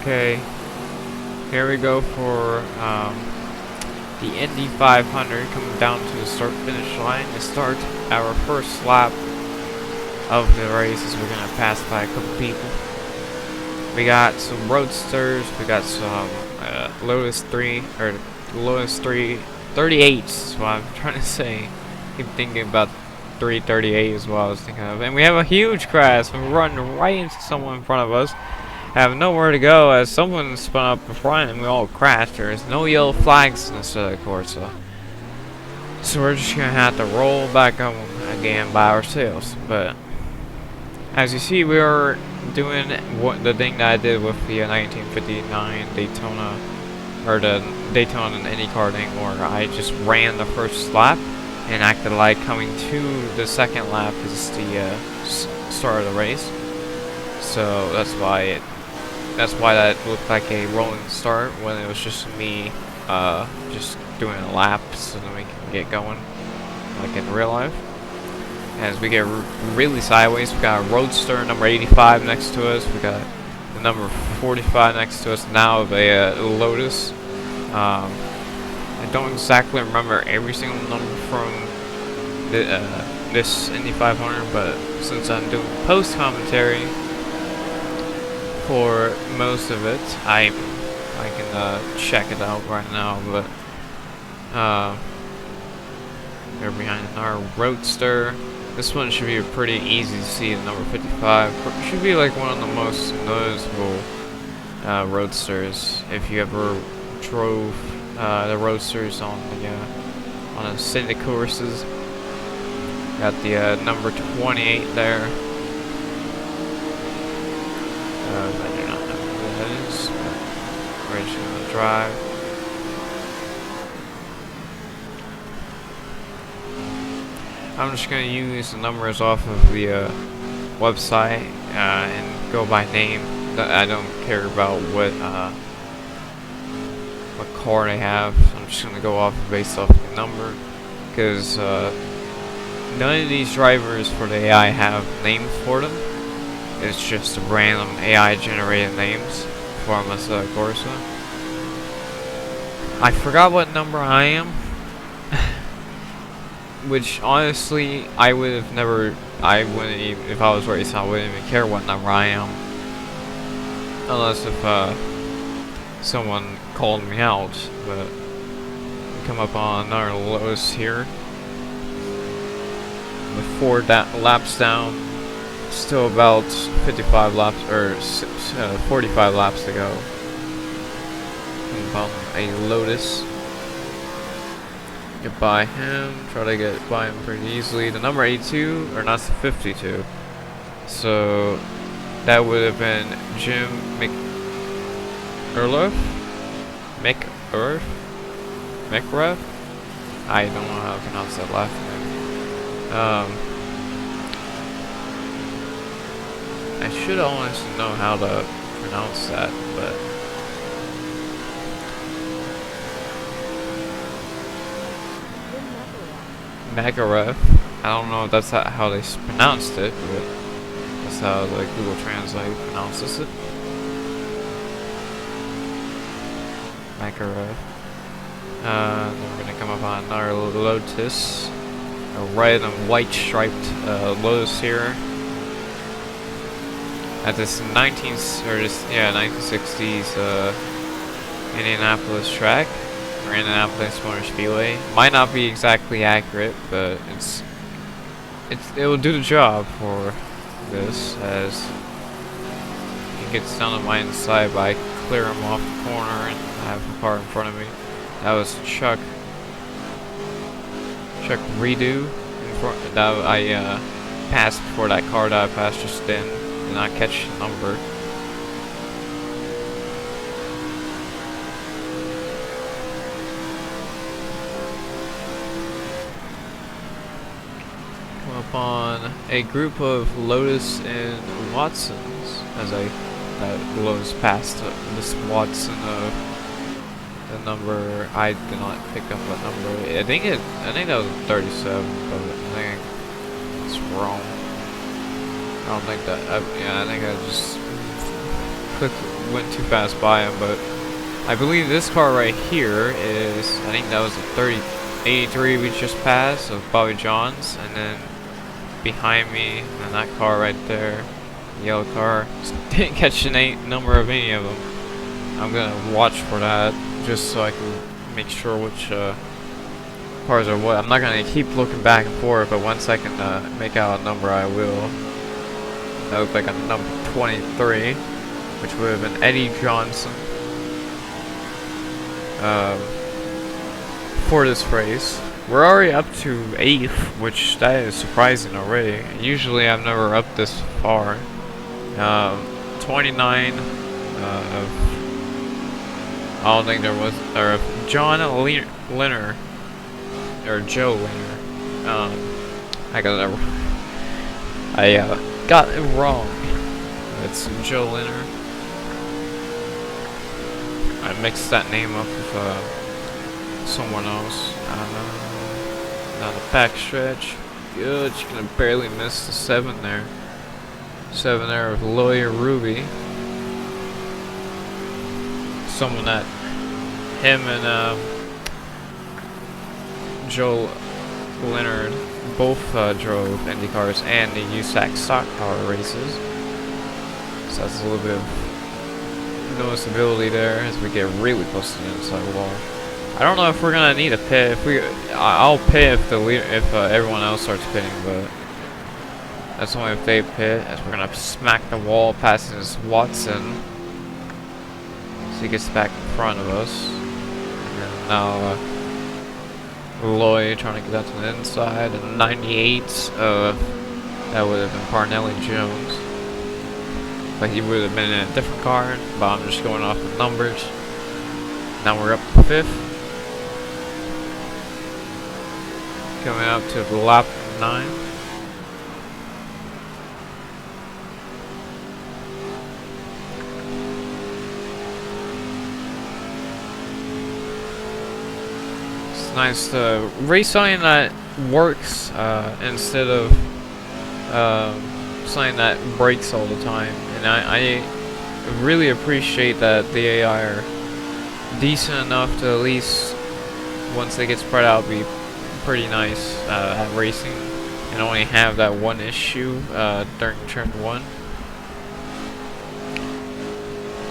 Okay, here we go for the Indy 500 coming down to the start-finish line to start our first lap of the race as we're going to pass by a couple people. We got some Roadsters, we got some Lotus 3, or Lotus 338s is what I'm trying to say. Keep thinking about 338 is what I was thinking of. And we have a huge crash, we run right into someone in front of us. Have nowhere to go as someone spun up in front and we all crashed. There's no yellow flags in this Corsa. So we're just gonna have to roll back home again by ourselves. But as you see, we are doing the thing that I did with the 1959 Daytona, or the Daytona and IndyCar thing, where I just ran the first lap and acted like coming to the second lap is the start of the race. So that's why that looked like a rolling start when it was just me just doing a lap so that we can get going like in real life. As we get really sideways, we got a Roadster number 85 next to us, we got the number 45 next to us now of a Lotus. I don't exactly remember every single number from this Indy 500, but since I'm doing post commentary for most of it, I can check it out right now. But they're behind our Roadster. This one should be pretty easy to see. The number 55 should be like one of the most noticeable Roadsters if you ever drove the Roadsters on the Assetto courses. Got the number 28 there. I do not know who that is, but we're just gonna drive. I'm just gonna use the numbers off of the website and go by name. I don't care about what car they have. I'm just gonna go off based off the number, because none of these drivers for the AI have names for them. It's just random AI generated names for Assetto Corsa. I forgot what number I am, which honestly I wouldn't even, if I was racing, I wouldn't even care what number I am, unless if someone called me out. But we come up on another Lotus here with 4 laps down. Still about 55 laps, or 45 laps to go. About a Lotus. Get by him, try to get by him pretty easily. The number 82, or not the 52. So that would have been Jim McErleff? McErleff? I don't know how to pronounce that last name. I should honestly know how to pronounce that, but Makarov. I don't know if that's how they pronounced it, but that's how the Google Translate pronounces it. Makarov. Then we're gonna come up on another Lotus, a red and white striped Lotus here. At this 1960s Indianapolis track, or Indianapolis Motor Speedway. Might not be exactly accurate, but it will do the job for this, as he gets down on my inside, but I clear him off the corner and I have the car in front of me. That was Chuck Redo in front that I passed before that car that I passed just then. Did not catch the number. Come upon a group of Lotus and Watsons as Lotus passed this Watson of the number. I did not pick up that number. I think that was 37, but I think it's wrong. I don't think that. Yeah, I think I just went too fast by him, but I believe this car right here is, I think that was the 3083 we just passed of Bobby John's, and then behind me, and that car right there, the yellow car, didn't catch the number of any of them. I'm gonna watch for that, just so I can make sure which cars are what. I'm not gonna keep looking back and forth, but once I can make out a number, I will. That looked like a number 23, which would have been Eddie Johnson. For this race, we're already up to 8th, which that is surprising already. Usually I'm never up this far. 29 I don't think there was, or John Linner, or Joe Linner. I got it wrong. It's Joe Linner. I mixed that name up with someone else. Now the back stretch. Good, you're gonna barely miss the 7 there. 7 there with Lawyer Ruby. Someone that him and Joe Leonard both drove Indy cars and the USAC stock car races. So that's a little bit of noticeability there as we get really close to the inside wall. I don't know if we're gonna need a pit. I'll pit if everyone else starts pitting, but that's only if they pit, as we're gonna smack the wall past this Watson. So he gets back in front of us. And then now Lloyd trying to get out to the inside, and 98, that would have been Parnelli Jones. But he would have been in a different car, but I'm just going off the numbers. Now we're up to 5th. Coming up to the lap 9. It's nice to race something that works instead of something that breaks all the time. And I really appreciate that the AI are decent enough to at least, once they get spread out, be pretty nice at racing and only have that one issue during turn 1.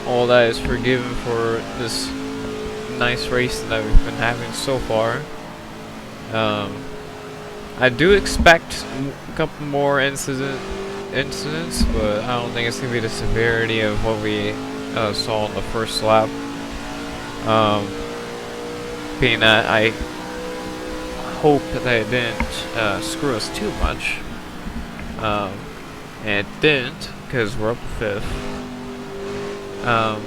All that is forgiven for this nice race that we've been having so far. I do expect a couple more incidents, but I don't think it's going to be the severity of what we saw in the first lap. Being that I hope that it didn't screw us too much. And it didn't, because we're up to 5th.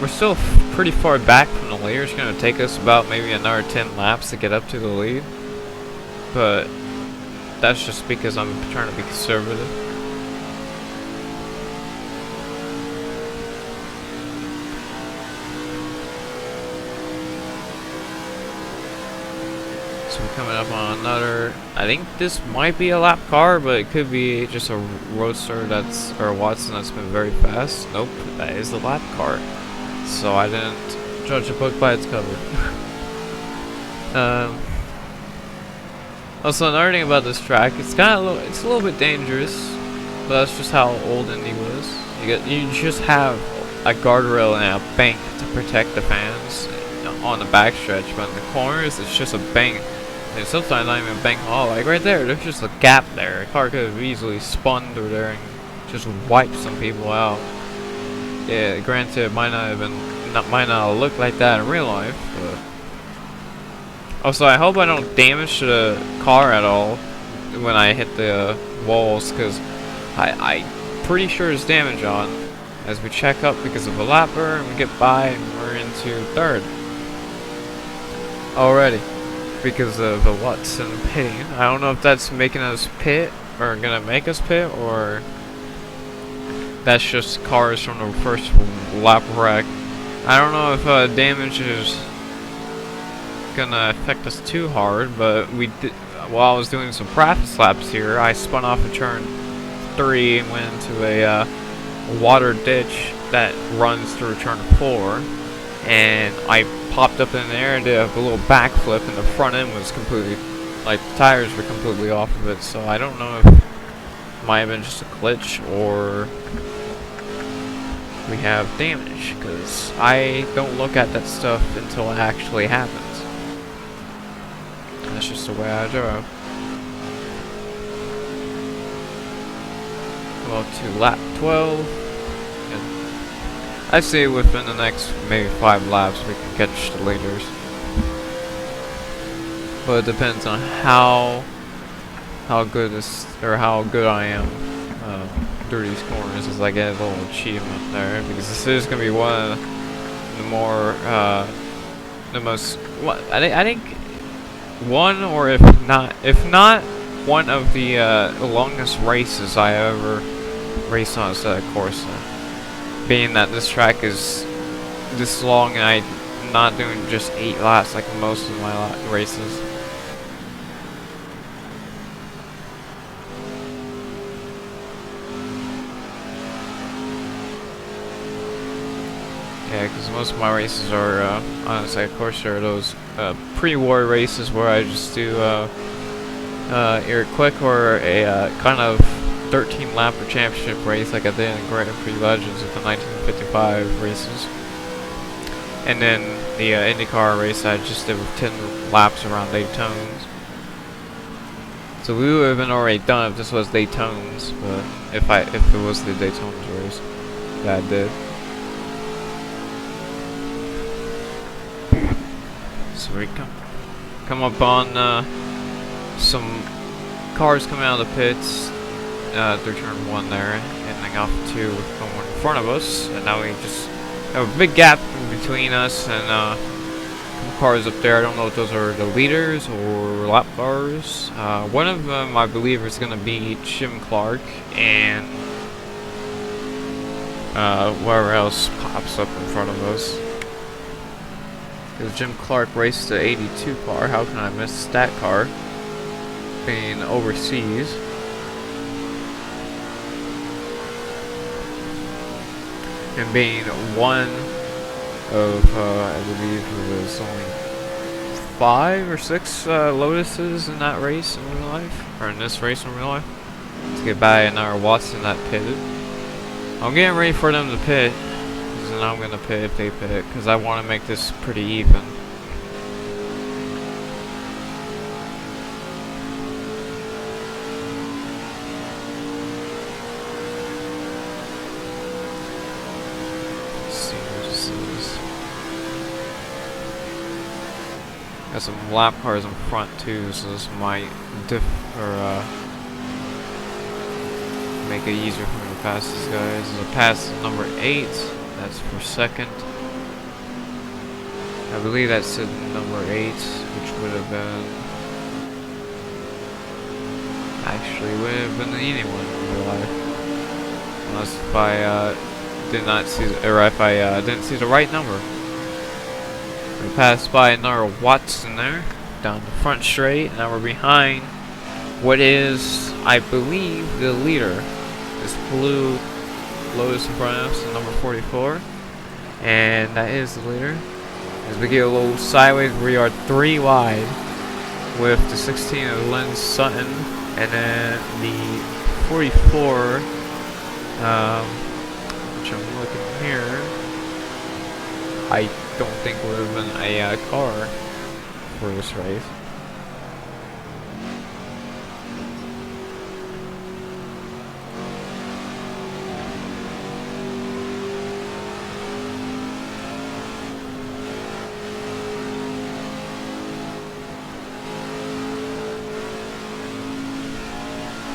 We're still pretty far back from the leader. It's going to take us about maybe another 10 laps to get up to the lead. But that's just because I'm trying to be conservative. So we're coming up on another, I think this might be a lap car, but it could be just a Roadster or a Watson that's been very fast. Nope, that is the lap car. So I didn't judge a book by its cover. Also, another thing about this track, it's a little bit dangerous, but that's just how old Indy was. You just have a guardrail and a bank to protect the fans on the backstretch, but in the corners it's just a bank. And sometimes not even a bank at all. Like right there's just a gap there. A car could have easily spun through there and just wiped some people out. Yeah, granted, it might not look like that in real life, but also I hope I don't damage the car at all when I hit the walls, because I'm pretty sure there's damage on. As we check up because of a lapper, and we get by, and we're into 3rd already because of a Watson pitting. I don't know if that's making us pit or gonna make us pit, or that's just cars from the first lap wreck. I don't know if damage is gonna affect us too hard, but while I was doing some practice laps here, I spun off of turn 3 and went into a water ditch that runs through turn 4, and I popped up in the air and did a little backflip, and the front end was completely, like, the tires were completely off of it. So I don't know if it might have been just a glitch or we have damage, because I don't look at that stuff until it actually happens. That's just the way I drive. Well, to lap 12, and I'd say within the next maybe 5 laps we can catch the leaders. But it depends on how good this, or how good I am through these corners, as I get a little achievement there, because this is gonna be one of the more the most, I think one, or if not one of the longest races I ever raced on Assetto Corsa. Being that this track is this long, and I'm not doing just 8 laps like most of my races. Yeah, because most of my races are on Assetto Corsa are those pre-war races where I just do either quick or a kind of 13 lapper championship race like I did in Grand Prix Legends with the 1955 races. And then the IndyCar race I just did with 10 laps around Daytones. So we would have been already done if this was Daytones, but if it was the Daytones race that I did. So we come up on some cars coming out of the pits through turn 1 there, and then off 2 going in front of us, and now we just have a big gap in between us and cars up there. I don't know if those are the leaders or lap cars. One of them I believe is going to be Jim Clark, and whoever else pops up in front of us. Because Jim Clark raced the 82 car, how can I miss that car? Being overseas. And being one of, I believe it was only 5 or 6 Lotuses in that race in real life. Or in this race in real life. To get by another Watson that pitted. I'm getting ready for them to pit. And I'm gonna pit if they pit, because I want to make this pretty even. Let's see what this is. Got some lap cars in front too, so this might make it easier for me to pass these guys. There's a pass number 8. That's for second. I believe that's number 8, which would have been, actually would have been anyone in real life, unless if I did not see, or if I didn't see the right number. We passed by another Watson there, down the front straight. Now we're behind what is, I believe, the leader. This blue Lotus in front of us, number 44, and that is the leader. As we get a little sideways, we are 3 wide with the 16 of Lynn Sutton, and then the 44, which I'm looking here, I don't think would have been a car for this race.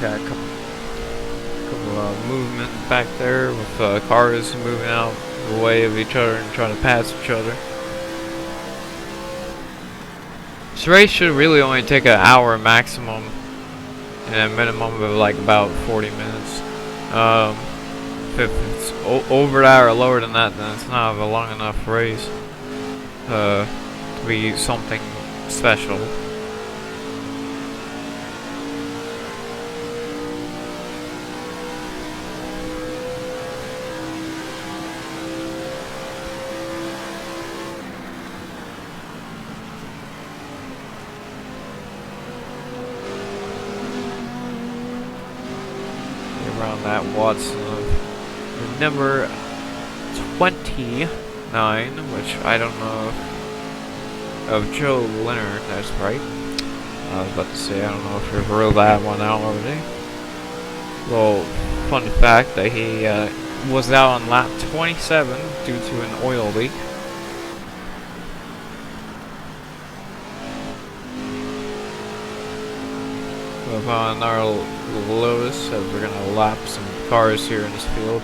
Got a couple movement back there with cars moving out the way of each other and trying to pass each other. This race should really only take an hour maximum and a minimum of like about 40 minutes. If it's over that or lower than that, then it's not a long enough race to be something special. Matt Watson of number 29, which I don't know of Joe Leonard, that's right. I was about to say, I don't know if you've ruled that one out already. Well, fun fact that he was out on lap 27 due to an oil leak. Move on our Lotus as we're gonna lap some cars here in this field.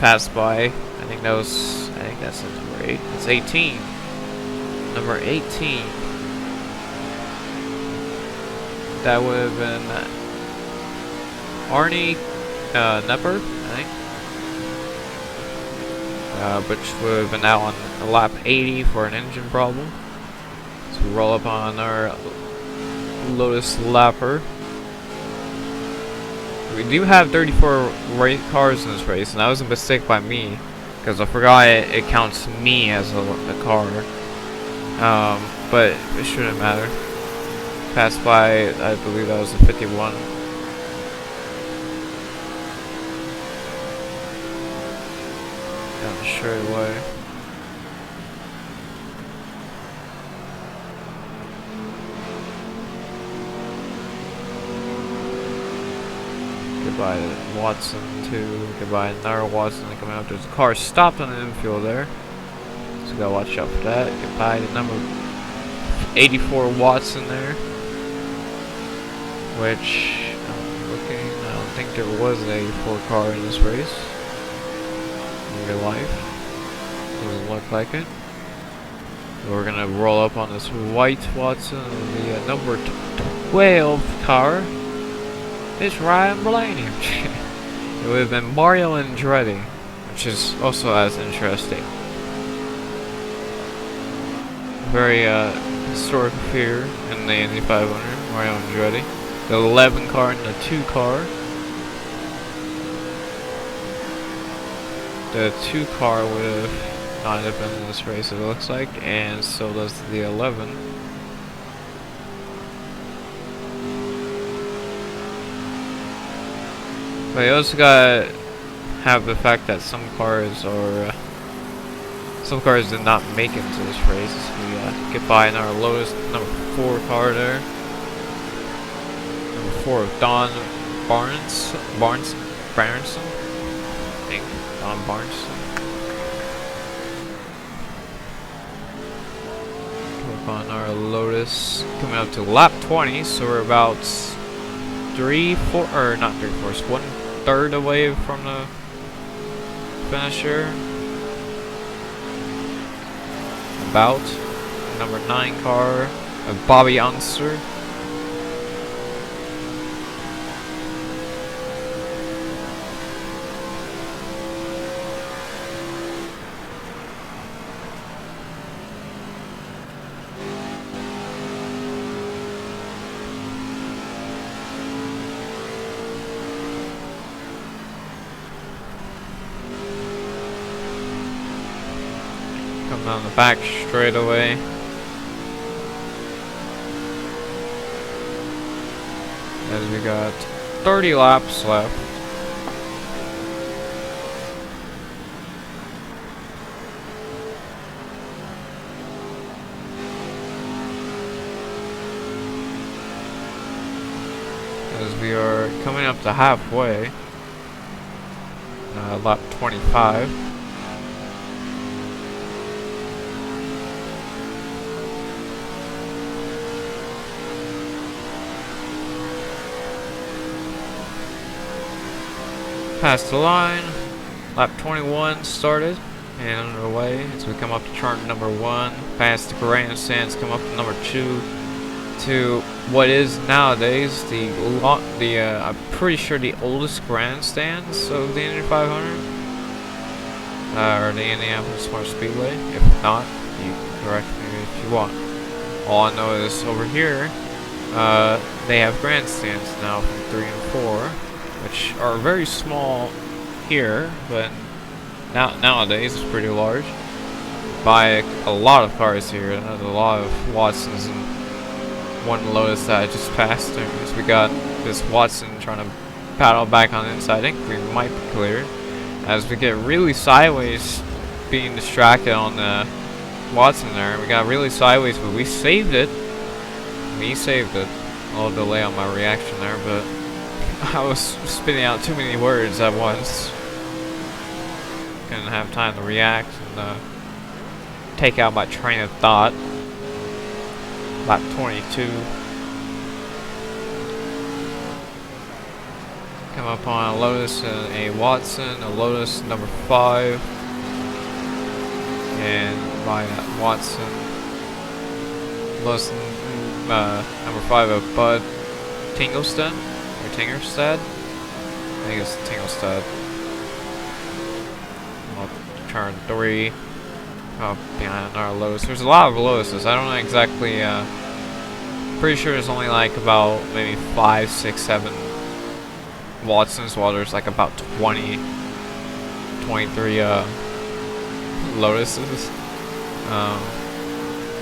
Pass by. I think that's number 8. It's 18. Number 18. That would have been Arnie Nepper, I think. Which would have been out on lap 80 for an engine problem. So we roll up on our Lotus Lapper. We do have 34 cars in this race, and that was a mistake by me, because I forgot it counts me as a car. But it shouldn't matter. Passed by, I believe that was a 51. Down straight away. Goodbye to Watson too. Goodbye another Watson coming up. There's a car stopped on the infield there, so gotta watch out for that. Goodbye to number 84 Watson there, which I'm looking. I don't think there was an 84 car in this race in real life. Doesn't look like it. So we're gonna roll up on this white Watson, the number 12 car. It's Ryan Blaney. It would have been Mario Andretti, which is also as interesting. Very historic figure in the Indy 500, Mario Andretti. The 11 car and the 2 car. The 2 car would have not have been in this race, it looks like, and so does the 11. But you also gotta have the fact that some cars did not make it to this race. We get by in our Lotus number 4 car there. Number 4 of Don Barnes, I think, Don Barnes. Come up on our Lotus, coming up to lap 20, so we're about 1/3 away from the finisher. About number 9 car of Bobby Unser. Come down the back straightaway. As we got 30 laps left. As we are coming up to halfway. Lap 25. Past the line, lap 21 started and underway as we come up to turn number 1, past the grandstands, come up to number 2 to what is nowadays I'm pretty sure the oldest grandstands of the Indy 500, or the Indianapolis Motor Speedway. If not, you can correct me if you want. All I know is over here, they have grandstands now from 3 and 4. Which are very small here, but nowadays it's pretty large. By a lot of cars here, there's a lot of Watsons and one Lotus that I just passed through. So we got this Watson trying to paddle back on the inside. I think we might be clear. As we get really sideways, being distracted on the Watson there. We got really sideways, but we saved it. We saved it. A little delay on my reaction there, but I was spitting out too many words at once. Couldn't have time to react and take out my train of thought. Lap 22. Come up on a Lotus and a Watson, a Lotus number 5, and by Watson. Lotus number 5 of Bud Tinglestead, or Tingerstead? I think it's Tinglestead. Turn 3. Oh, behind our Lotus. There's a lot of Lotuses. I don't know exactly. Pretty sure there's only like about maybe 5, 6, 7 Watsons, while there's like about 20, 23 Lotuses.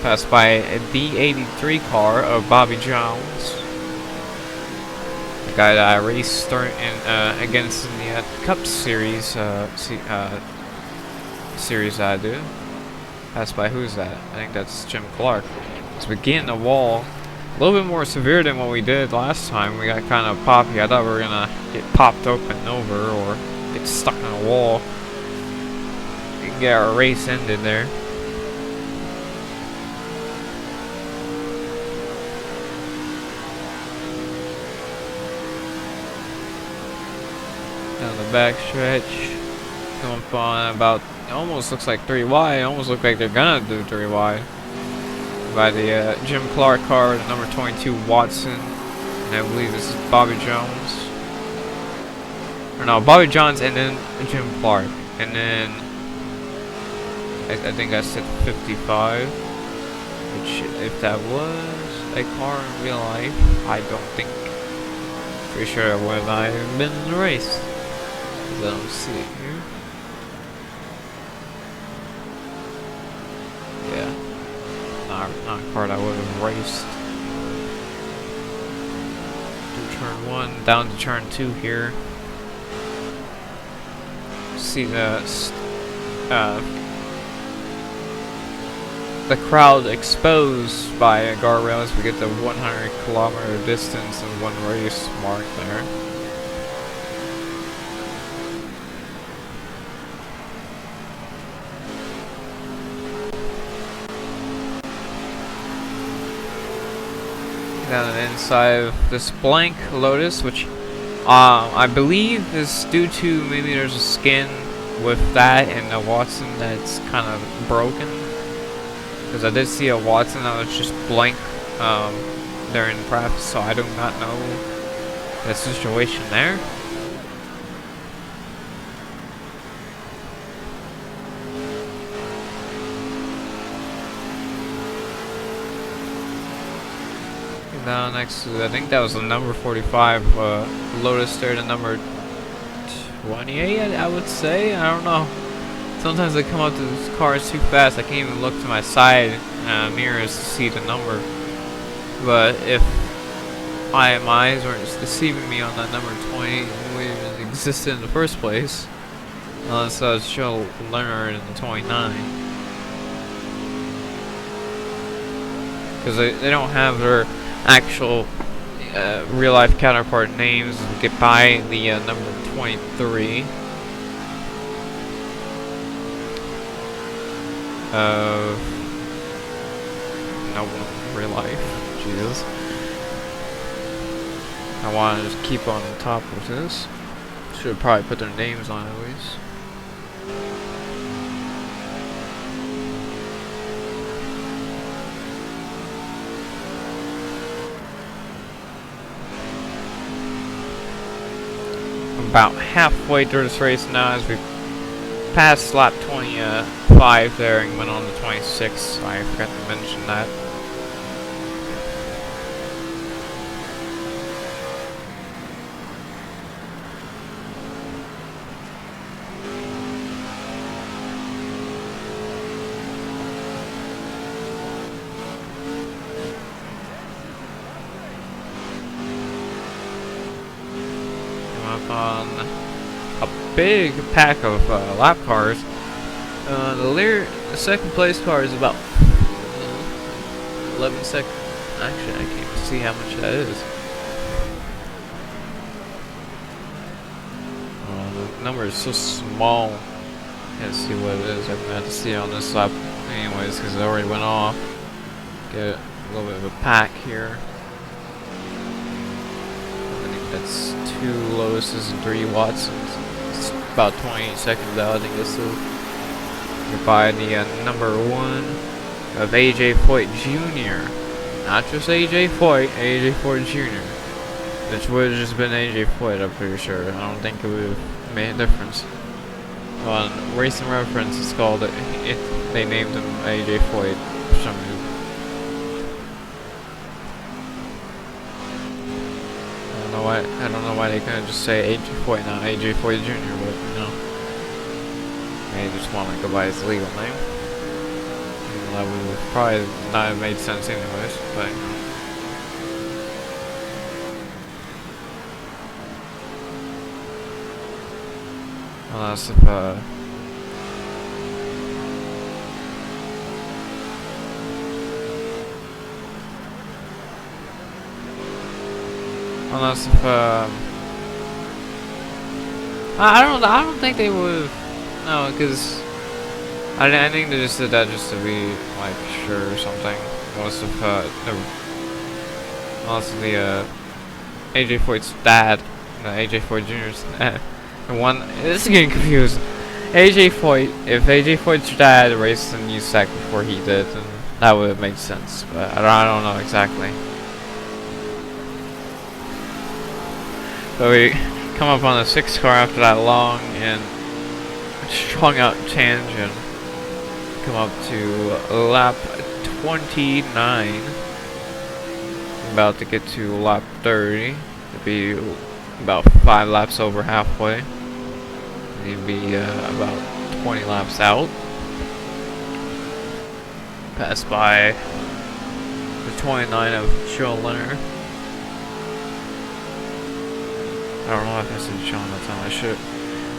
Passed by a B83 car of Bobby Jones, the guy that I raced against in the Cup Series series that I do. Passed by who's that? I think that's Jim Clark. So we get in the wall. A little bit more severe than what we did last time. We got kind of poppy. I thought we were gonna get popped open over or get stuck in a wall and get our race ended there. Down the back stretch. Come up on about, it almost looks like 3 wide. It almost looks like they're gonna do 3 wide. By the Jim Clark car, the number 22 Watson, and I believe this is Bobby Jones. Or no, Bobby Jones and then Jim Clark, and then I think I said 55. Which, if that was a car in real life, I don't think. Pretty sure it would have been in the race. I don't see it here. Yeah. Not a car I would have raced. Through turn 1, down to turn 2 here. See the crowd exposed by a guardrail as we get the 100-kilometer distance in one race mark there. Down the inside of this blank Lotus, which I believe is due to maybe there's a skin with that and the Watson that's kind of broken. Because I did see a Watson that was just blank there in practice, so I do not know the situation there. Now next to, I think that was the number 45 Lotus there, the number 28 I would say, I don't know. Sometimes I come up to these cars too fast, I can't even look to my side mirrors to see the number. But if my eyes weren't deceiving me on that number 20, it wouldn't even exist in the first place. Unless I was Joe Leonard in the 29. Because they don't have their actual real life counterpart names. Get by the number 23 no one in real life. Jesus, I want to just keep on the top of this. Should probably put their names on at least. About halfway through this race now as we passed lap 25 there and went on to 26. I forgot to mention that. on a big pack of lap cars. The second place car is about 11 seconds. Actually, I can't even see how much that is. The number is so small. Can't see what it is. I'm gonna have to see it on this lap, anyways, because it already went off. Get a little bit of a pack here. I think that's 2 Lotuses and 3 Watsons. It's about 28 seconds out. I think this is. You're by the number 1 of AJ Foyt Jr. Not just AJ Foyt, AJ Foyt Jr. Which would have just been AJ Foyt, I'm pretty sure. I don't think it would have made a difference. On Racing Reference, it's called they named him AJ Foyt for some reason. I don't know why they couldn't just say AJ Foyt, not AJ Foyt Jr. But you know, they just want to go by his legal name. And that would probably not have made sense anyways. But you know. Unless if I don't think they would. No, because I think they just did that just to be like sure or something. Unless the AJ Foyt's dad, AJ Foyt Jr.'s dad. This is getting confused. AJ Foyt, if AJ Foyt's dad raced in USAC before he did, then that would have made sense. But I don't know exactly. So we come up on the 6th car after that long and strung out tangent. Come up to lap 29. About to get to lap 30. To be about 5 laps over halfway. You'd be about 20 laps out. Passed by the 29 of Joe Leonard. I don't know if I said Sean that time. I should.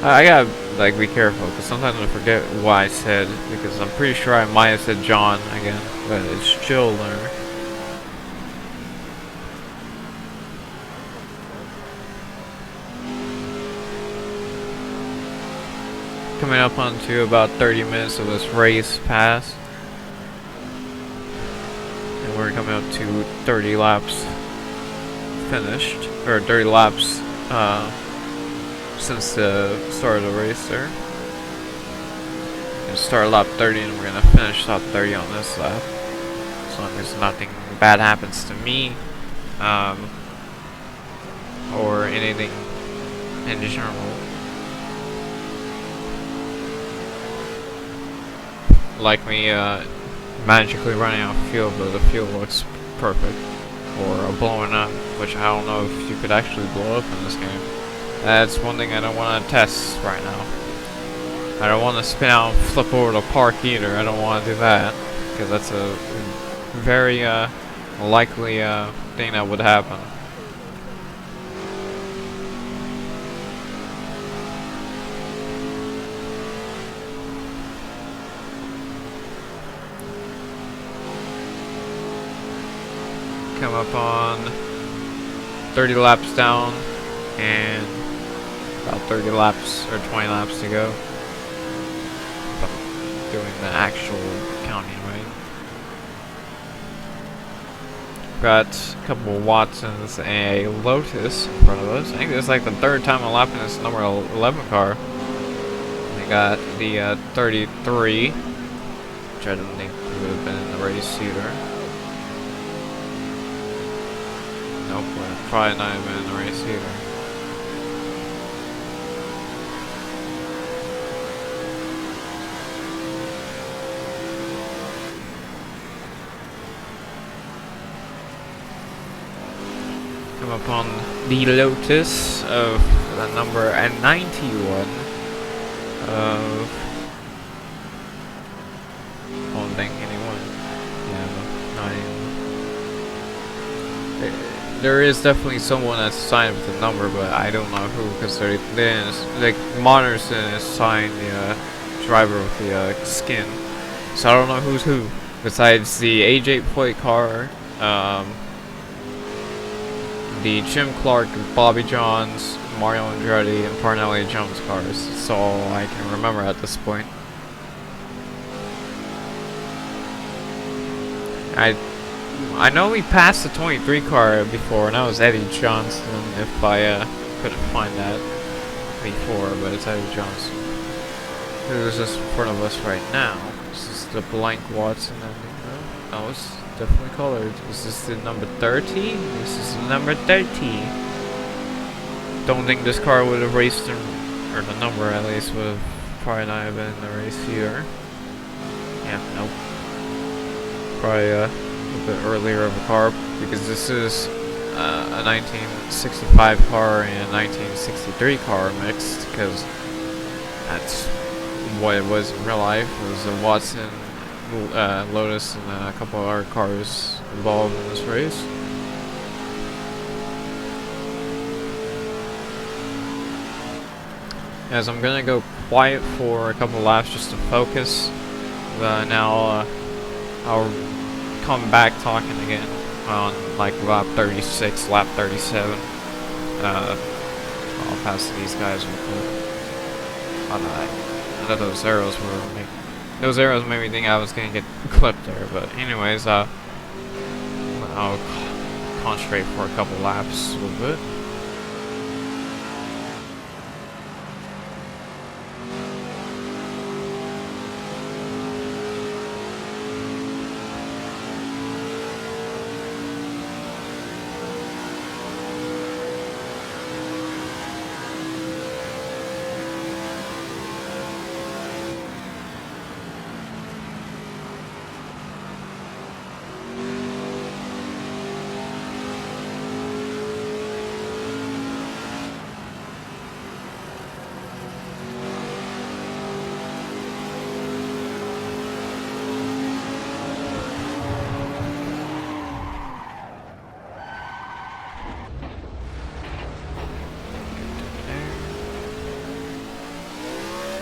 I gotta like be careful because sometimes I forget what I said because I'm pretty sure I might have said John again, but it's Joe Leonard. Coming up onto about 30 minutes of this race pass. And we're coming up to 30 laps finished. Or 30 laps since the start of the race there. We'll start lap 30 and we're going to finish lap 30 on this lap. As long as nothing bad happens to me. Or anything in general. Like me magically running out of fuel, but the fuel looks perfect. Or blowing up, which I don't know if you could actually blow up in this game. That's one thing I don't want to test right now. I don't want to spin out and flip over the park either. I don't want to do that. Because that's a very likely thing that would happen. Come up on 30 laps down and about 30 laps or 20 laps to go. If I'm doing the actual counting right. Got a couple of Watsons and a Lotus in front of us. I think this is like the 3rd time I'm lapping this number 11 car. We got the 33, which I don't think would have been in the race either. Nope, we're probably not even in the race either. Come upon the Lotus of the number 91 of I don't think anyone. Yeah, not even. there is definitely someone that's signed with the number, but I don't know who, because they didn't, like, monitors didn't assign the driver with the skin. So I don't know who's who, besides the AJ plate car, the Jim Clark, Bobby Johns, Mario Andretti, and Parnelli Jones cars. That's all I can remember at this point. I know we passed the 23 car before, and that was Eddie Johnson, if I couldn't find that before, but it's Eddie Johnson, who's just in front of us right now. This is the blank Watson ending. No, it's definitely colored. This is the number 30. This is the number 30. Don't think this car would have raced him, or the number at least would have probably not have been in the race here. Yeah, nope. Probably a bit earlier of a car, because this is a 1965 car and a 1963 car mixed, because that's what it was in real life. It was a Watson, Lotus, and a couple of other cars involved in this race. As I'm gonna go quiet for a couple laps just to focus, now I'll come back talking again on like lap 36, lap 37. I'll pass these guys real quick. I thought those arrows made me think I was gonna get clipped there, but anyways, I'll concentrate for a couple laps a little bit.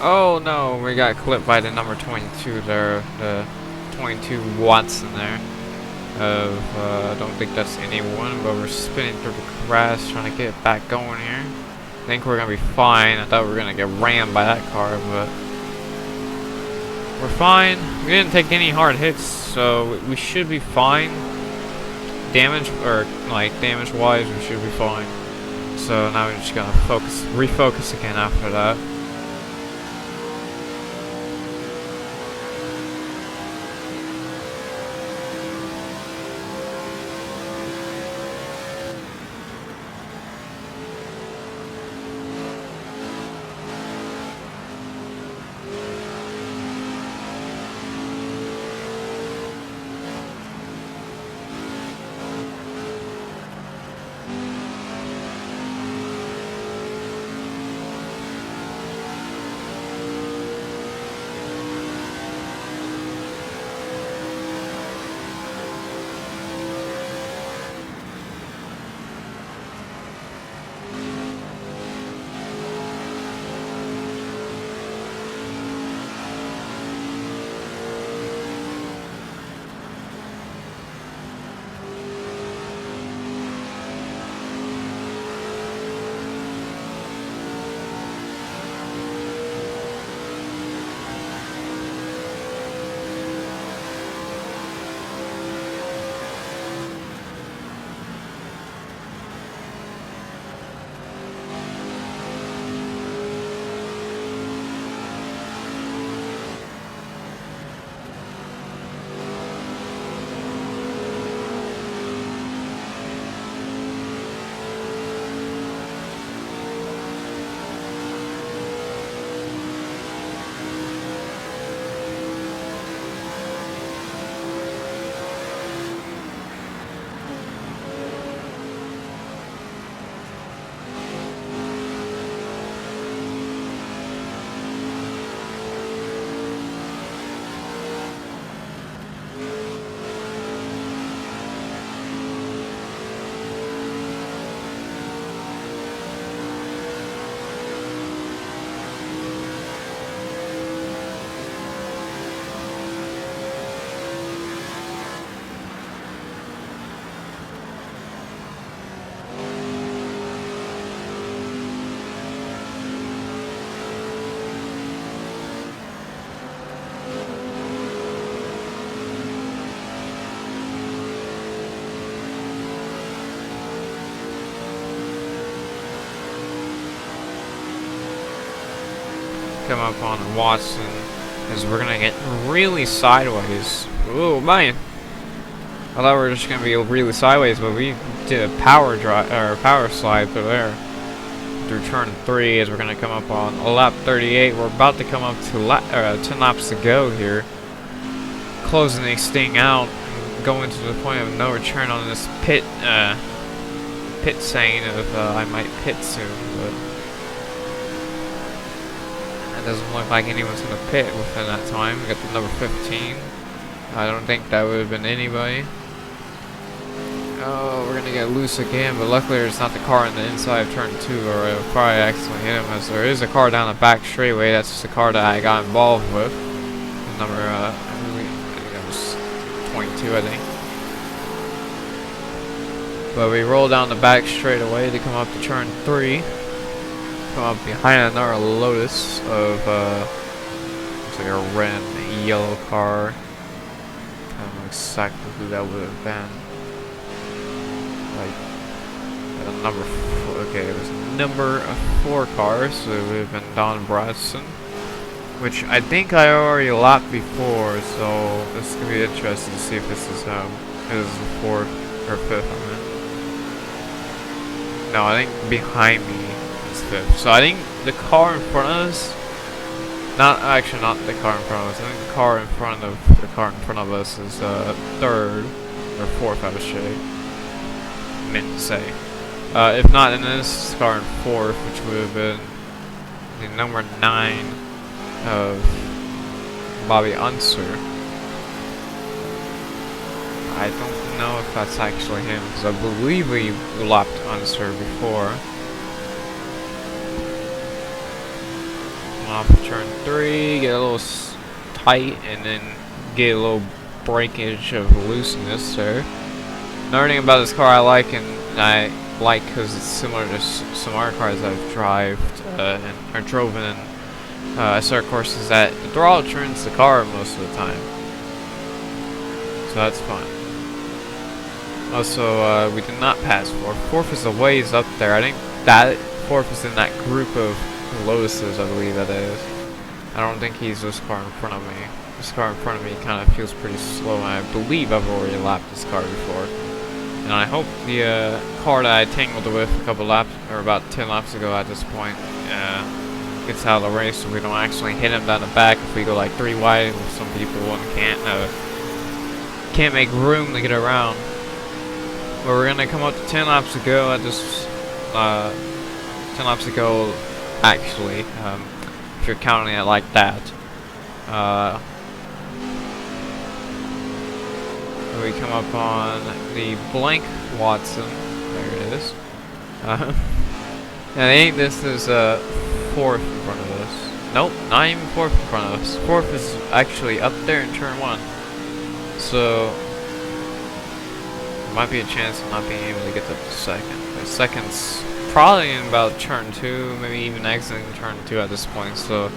Oh no, we got clipped by the number 22 there, the 22 Watson there. I don't think that's anyone, but we're spinning through the grass trying to get it back going here. I think we're gonna be fine. I thought we were gonna get rammed by that car, but we're fine. We didn't take any hard hits, so we should be fine. Damage wise, we should be fine. So now we're just gonna refocus again after that. come up on Watson, because we're gonna get really sideways. Oh man! I thought we were just gonna be really sideways, but we did a power drive or power slide through there. Through turn 3, as we're gonna come up on lap 38. We're about to come up to 10 laps to go here, closing this thing out, going to the point of no return on this pit saying of I might pit soon, but it doesn't look like anyone's gonna pit within that time. We got the number 15. I don't think that would have been anybody. Oh, we're gonna get loose again, but luckily there's not the car on the inside of turn 2, or I would probably accidentally hit him, as there is a car down the back straightaway. That's just the car that I got involved with. Number, I think that was 22, I think. But we roll down the back straightaway to come up to turn 3. Come up behind another Lotus of, looks like a red and yellow car. I don't know exactly who that would have been. Like a number 4, okay, it was number 4 car, so it would have been Don Bradson, which I think I already lapped before, so this is gonna be interesting to see if this is his 4th or 5th. I mean, no, I think behind me is 5th. So I think the car in front of us, not the car in front of us. I think the car in front of us is 3rd or 4th, I would say. Meant to say. If not, then this car in 4th, which would have been the number 9 of Bobby Unser. I don't know if that's actually him, because I believe we lapped Unser before. Off of turn 3, get a little tight, and then get a little breakage of looseness there. Another thing about this car I like because it's similar to some other cars I've drove in Assetto Corsa, is that the throttle turns the car most of the time. So that's fun. Also, we did not pass 4th. 4th is a ways up there. I think that 4th is in that group of Lotuses, I believe that is. I don't think he's this car in front of me. This car in front of me kind of feels pretty slow, and I believe I've already lapped this car before. And I hope the car that I tangled with a couple laps, or about 10 laps ago at this point, gets out of the race, so we don't actually hit him down the back if we go like 3 wide with some people and can't make room to get around. But we're gonna come up to 10 laps to go at this 10 laps to go actually, if you're counting it like that. We come up on the blank Watson. There it is. And I think this is 4th in front of us. Nope, not even 4th in front of us. 4th is actually up there in turn 1. So there might be a chance of not being able to get to 2nd. But 2nd's probably in about turn 2, maybe even exiting turn 2 at this point. So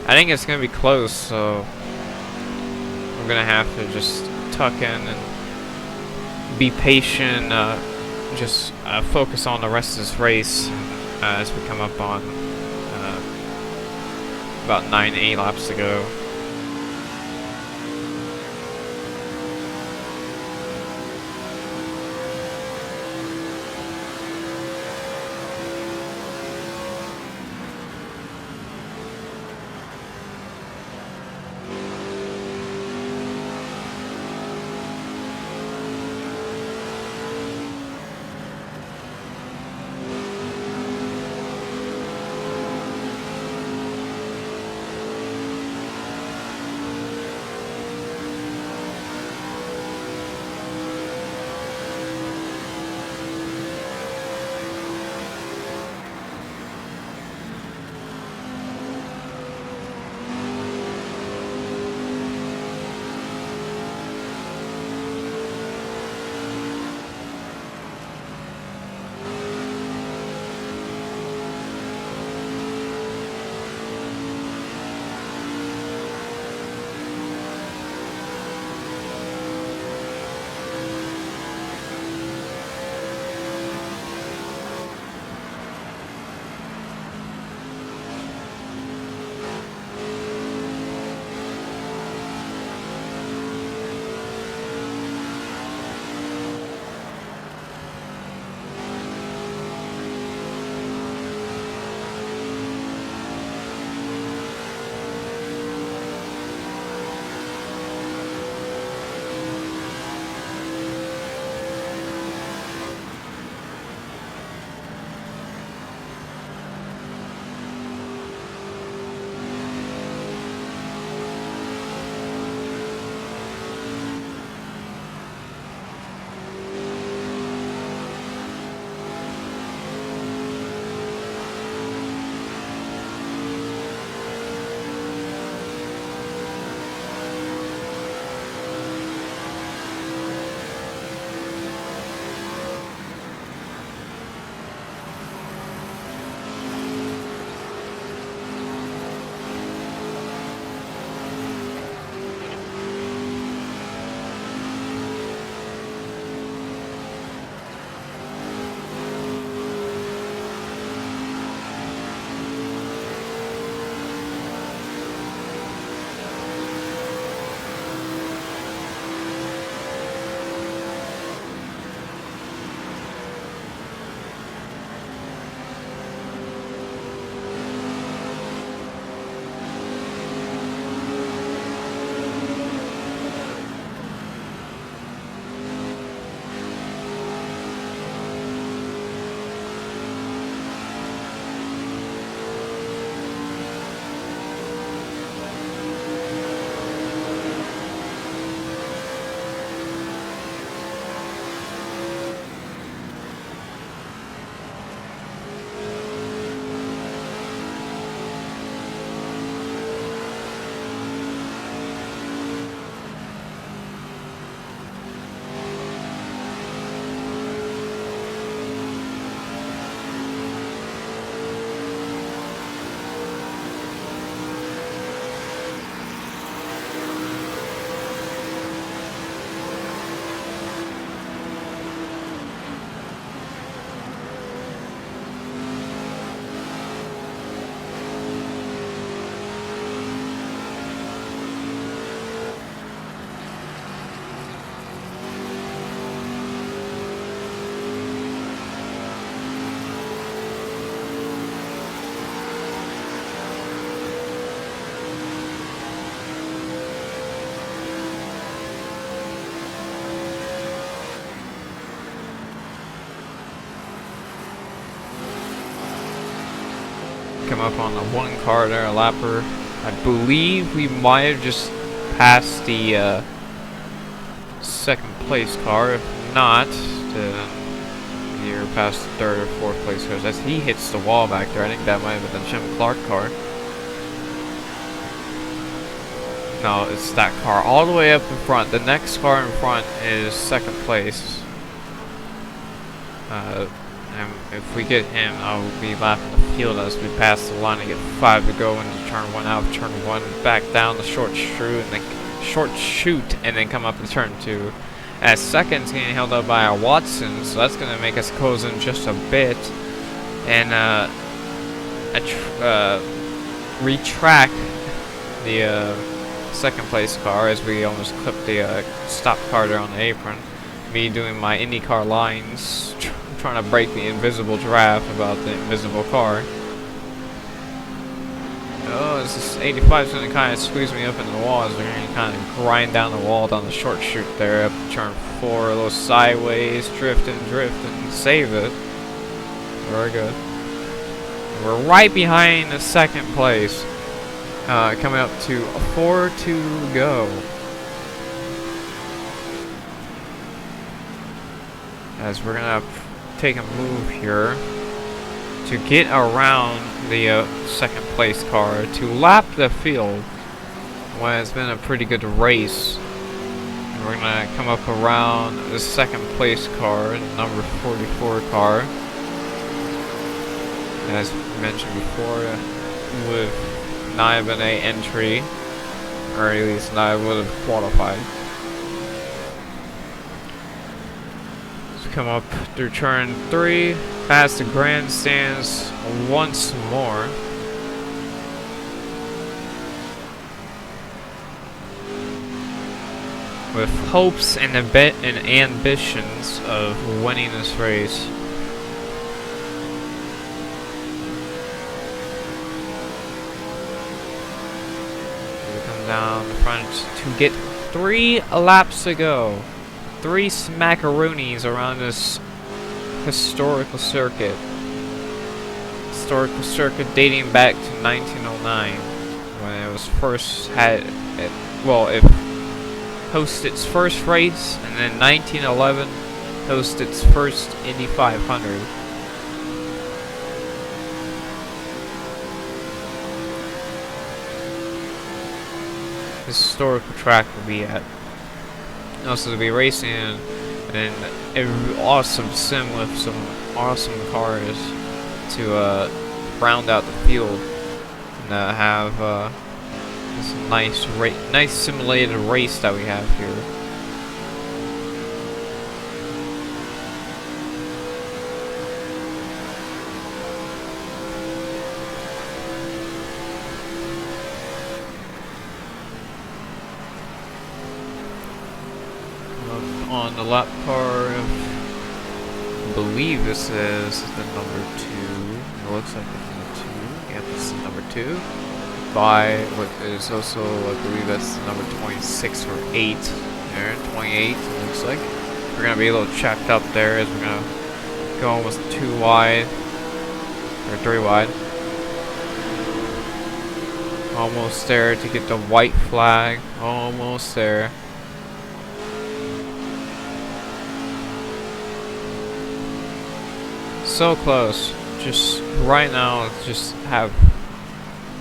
I think it's gonna be close. So I'm gonna have to just tuck in and be patient, just focus on the rest of this race as we come up on about 9-8 laps to go. come up on the one car there, a lapper. I believe we might have just passed the second place car. If not, you're past the third or fourth place cars. As he hits the wall back there, I think that might have been the Jim Clark car. No, it's that car all the way up in front. The next car in front is second place. And if we get him, I'll be lapping the field as we pass the line and get 5 to go into turn 1, out of turn 1, back down the short chute, and then come up to turn 2. As second's getting held up by our Watson, so that's going to make us close in just a bit. And retract the second place car as we almost clipped the stop car there on the apron. Me doing my IndyCar lines, trying to break the invisible giraffe about the invisible car. Oh, this is 85 is going to kind of squeeze me up into the wall as we're going to kind of grind down the wall down the short chute there up to turn 4, a little sideways, drift and save it. Very good. We're right behind the second place. Coming up to 4 to go. As we're gonna take a move here to get around the second place car to lap the field when it's been a pretty good race. And we're gonna come up around the second place car, number 44 car. As mentioned before, with not have been an entry, or at least not would have qualified. So come up through turn 3, past the grandstands once more. With hopes and ambitions of winning this race. Down the front to get 3 laps to go. 3 smackaroonies around this historical circuit. Historical circuit dating back to 1909 when it was first it hosted its first race, and then 1911 hosted its first Indy 500. Historical track will be at. Also, to be racing in an awesome sim with some awesome cars to round out the field and have this nice simulated race that we have here. On the lap car, I believe this is the number 2. It looks like it's number 2. Yep, this is number 2. By what is also, I believe that's the number 26 or 8. There, 28. It looks like we're gonna be a little checked up there as we're gonna go almost 2 wide or 3 wide. Almost there to get the white flag. Almost there. So close. Just right now, just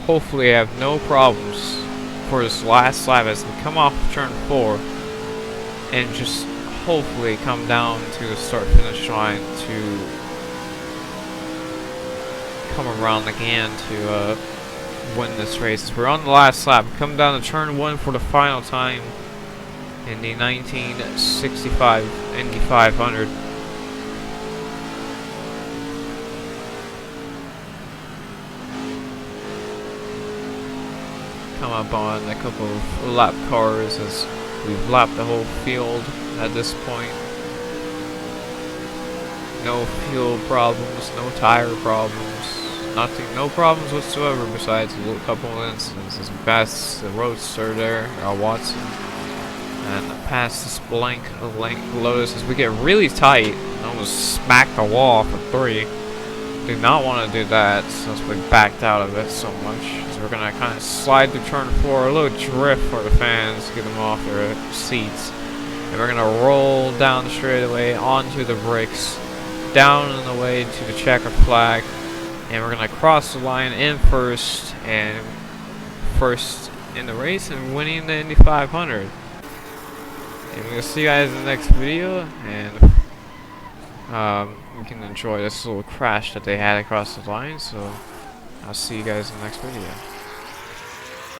hopefully have no problems for this last lap as we come off turn 4 and just hopefully come down to the start finish line to come around again to win this race. We're on the last lap. Come down to turn 1 for the final time in the 1965 Indy 500. Come up on a couple of lap cars as we've lapped the whole field at this point. No fuel problems, no tire problems, nothing, no problems whatsoever besides a little couple of instances. We passed the Roadster there, our Watson, and past this blank Lotus as we get really tight and almost smack the wall for 3. did not want to do that since we backed out of it so much. So we're gonna kind of slide through turn 4, a little drift for the fans, get them off their seats. And we're gonna roll down the straightaway onto the bricks, down on the way to the checker flag, and we're gonna cross the line in first in the race and winning the Indy 500. And we'll see you guys in the next video, and we can enjoy this little crash that they had across the line. So I'll see you guys in the next video.